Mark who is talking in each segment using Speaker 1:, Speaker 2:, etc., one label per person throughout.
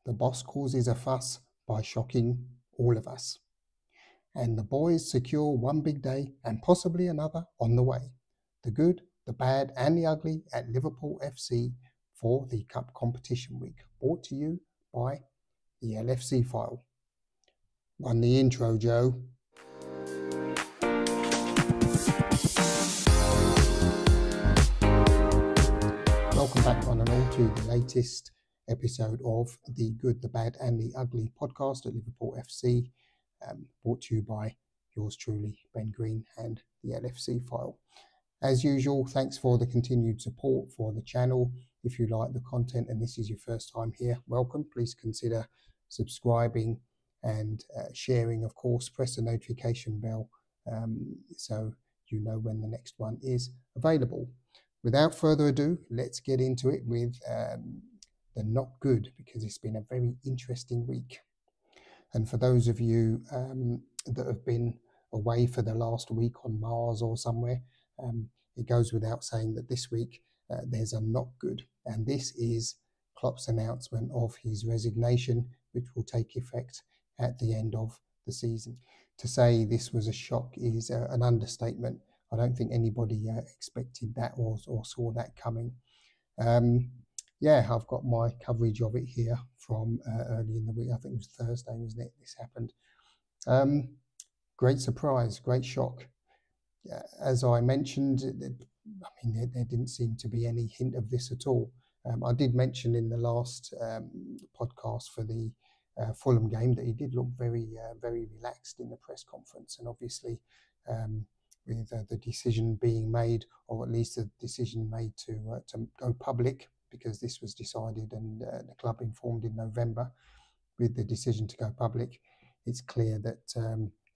Speaker 1: The boss causes a fuss by shocking all of us. And the boys secure one big day and possibly another on the way. The good, the bad and the ugly at Liverpool FC for the Cup Competition Week. Brought to you by the LFC File. Run the intro, Joe. Welcome back one and all to the latest episode of the Good, the Bad and the Ugly podcast at Liverpool FC, brought to you by yours truly, Ben Green and the LFC File. As usual, thanks for the continued support for the channel. If you like the content and this is your first time here, welcome. Please consider subscribing and sharing, of course. Press the notification bell so you know when the next one is available. Without further ado, let's get into it with the not good, because it's been a very interesting week. And for those of you that have been away for the last week on Mars or somewhere, it goes without saying that this week there's a not good. And this is Klopp's announcement of his resignation, which will take effect at the end of the season. To say this was a shock is an understatement. I don't think anybody expected that or saw that coming. Yeah, I've got my coverage of it here from early in the week. I think it was Thursday, wasn't it? This happened. Great surprise, great shock. As I mentioned, there didn't seem to be any hint of this at all. I did mention in the last podcast for the Fulham game that he did look very relaxed in the press conference, and obviously with the decision being made, or at least the decision made to go public, because this was decided and the club informed in November. With the decision to go public, it's clear that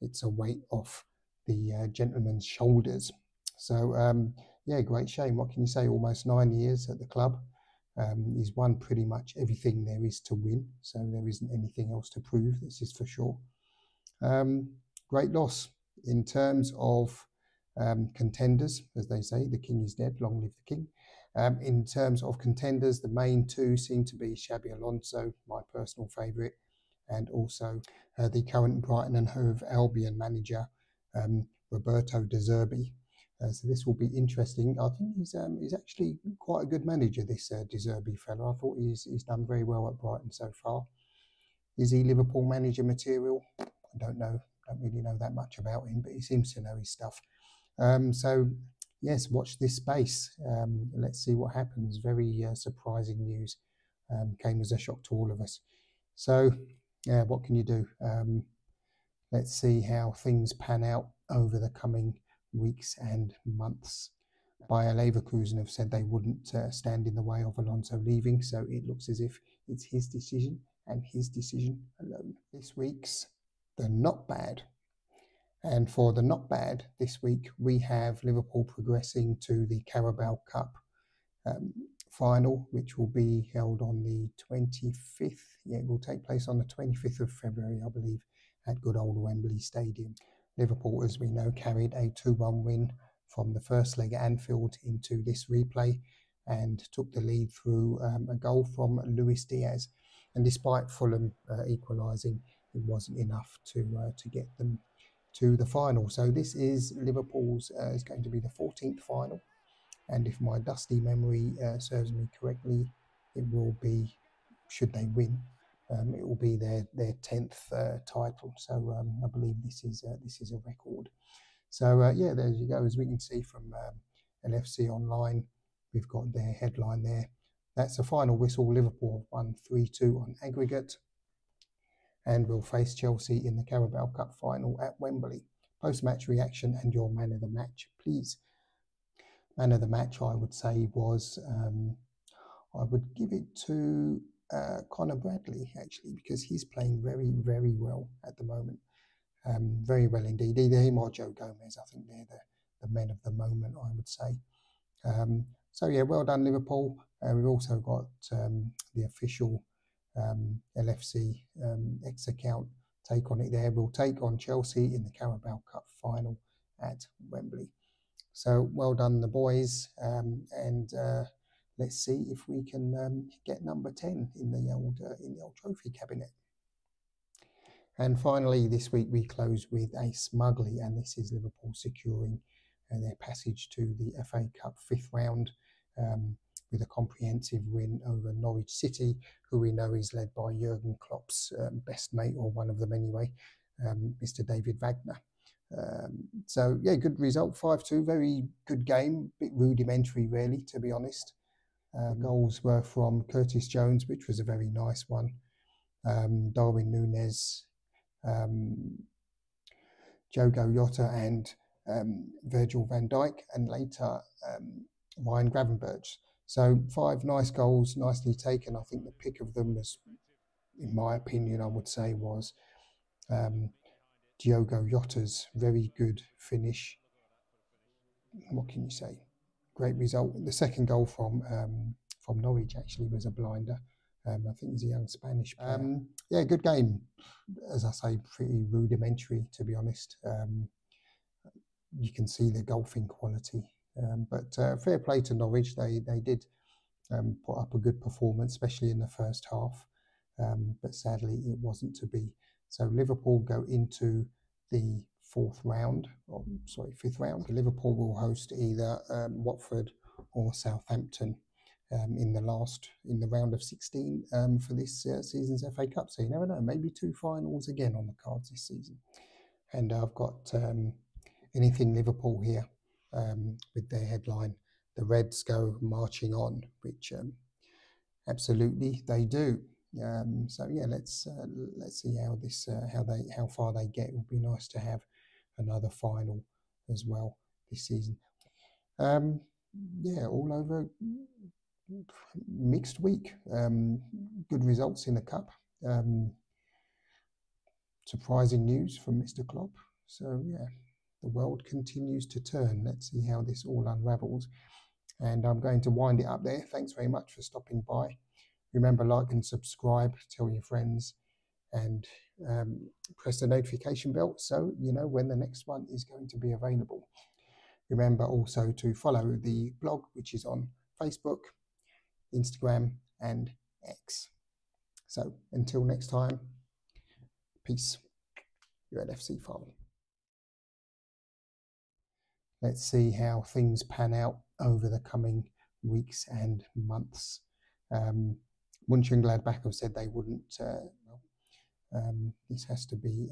Speaker 1: it's a weight off the gentleman's shoulders. So yeah, great shame. What can you say? Almost 9 years at the club. He's won pretty much everything there is to win, so there isn't anything else to prove, this is for sure. Great loss. In terms of contenders, as they say, the king is dead, long live the king. In terms of contenders, the main two seem to be Xabi Alonso, my personal favourite, and also the current Brighton and Hove Albion manager, Roberto De Zerbi. So this will be interesting. I think he's actually quite a good manager, this De Zerbi fellow. I thought he's done very well at Brighton so far. Is he Liverpool manager material? I don't know. Don't really know that much about him, but he seems to know his stuff. So yes, watch this space. Let's see what happens. Very surprising news. Came as a shock to all of us. So yeah, what can you do? Let's see how things pan out over the coming weeks and months. Bayer Leverkusen have said they wouldn't stand in the way of Alonso leaving, so it looks as if it's his decision and his decision alone. This week's the not bad. And for the not bad this week, we have Liverpool progressing to the Carabao Cup final, which will be held on the 25th. Yeah, it will take place on the 25th of February, I believe, at good old Wembley Stadium. Liverpool, as we know, carried a 2-1 win from the first leg at Anfield into this replay and took the lead through a goal from Luis Diaz. And despite Fulham equalising, it wasn't enough to get them to the final. So this is Liverpool's, is going to be the 14th final. And if my dusty memory serves me correctly, it will be, should they win, it will be their 10th title. So I believe this is a record. So yeah, there you go. As we can see from LFC Online, we've got their headline there. That's the final whistle. Liverpool won 3-2 on aggregate, and will face Chelsea in the Carabao Cup final at Wembley. Post-match reaction and your man of the match, please. Man of the match, I would say, was, I would give it to Conor Bradley, actually, because he's playing very well at the moment. Very well indeed. Either him or Joe Gomez, I think they're the men of the moment, I would say. So yeah, well done, Liverpool. We've also got the official LFC X account take on it there. We'll take on Chelsea in the Carabao Cup final at Wembley. So well done, the boys, and let's see if we can get number 10 in the old trophy cabinet. And finally, this week we close with a smugly, and this is Liverpool securing their passage to the FA Cup 5th round with a comprehensive win over Norwich City, who we know is led by Jürgen Klopp's best mate, or one of them anyway, Mr. David Wagner. So yeah, good result, 5-2, very good game, bit rudimentary really, to be honest. Goals were from Curtis Jones, which was a very nice one, Darwin Núñez, Diogo Jota and Virgil van Dijk, and later Ryan Gravenberch. So 5 nice goals, nicely taken. I think the pick of them was, in my opinion, I would say was Diogo Jota's very good finish. What can you say? Great result. The second goal from Norwich actually was a blinder. I think he's a young Spanish player. Yeah, good game. As I say, pretty rudimentary, to be honest. You can see the golfing quality. But fair play to Norwich. They did put up a good performance, especially in the first half. But sadly, it wasn't to be. So Liverpool go into the 5th round. Liverpool will host either Watford or Southampton in the round of 16 for this season's FA Cup. So you never know, maybe 2 finals again on the cards this season. And I've got anything Liverpool here with their headline, "The Reds go marching on," which absolutely they do. So yeah, let's see how far they get. It would be nice to have another final as well this season. Yeah, all over mixed week. Good results in the cup. Surprising news from Mr. Klopp. So yeah, the world continues to turn. Let's see how this all unravels. And I'm going to wind it up there. Thanks very much for stopping by. Remember, like and subscribe, tell your friends, and press the notification bell so you know when the next one is going to be available. Remember also to follow the blog, which is on Facebook, Instagram, and X. So until next time, peace. You're at FC Farm. Let's see how things pan out over the coming weeks and months. Mönchengladbach have said they wouldn't. This has to be.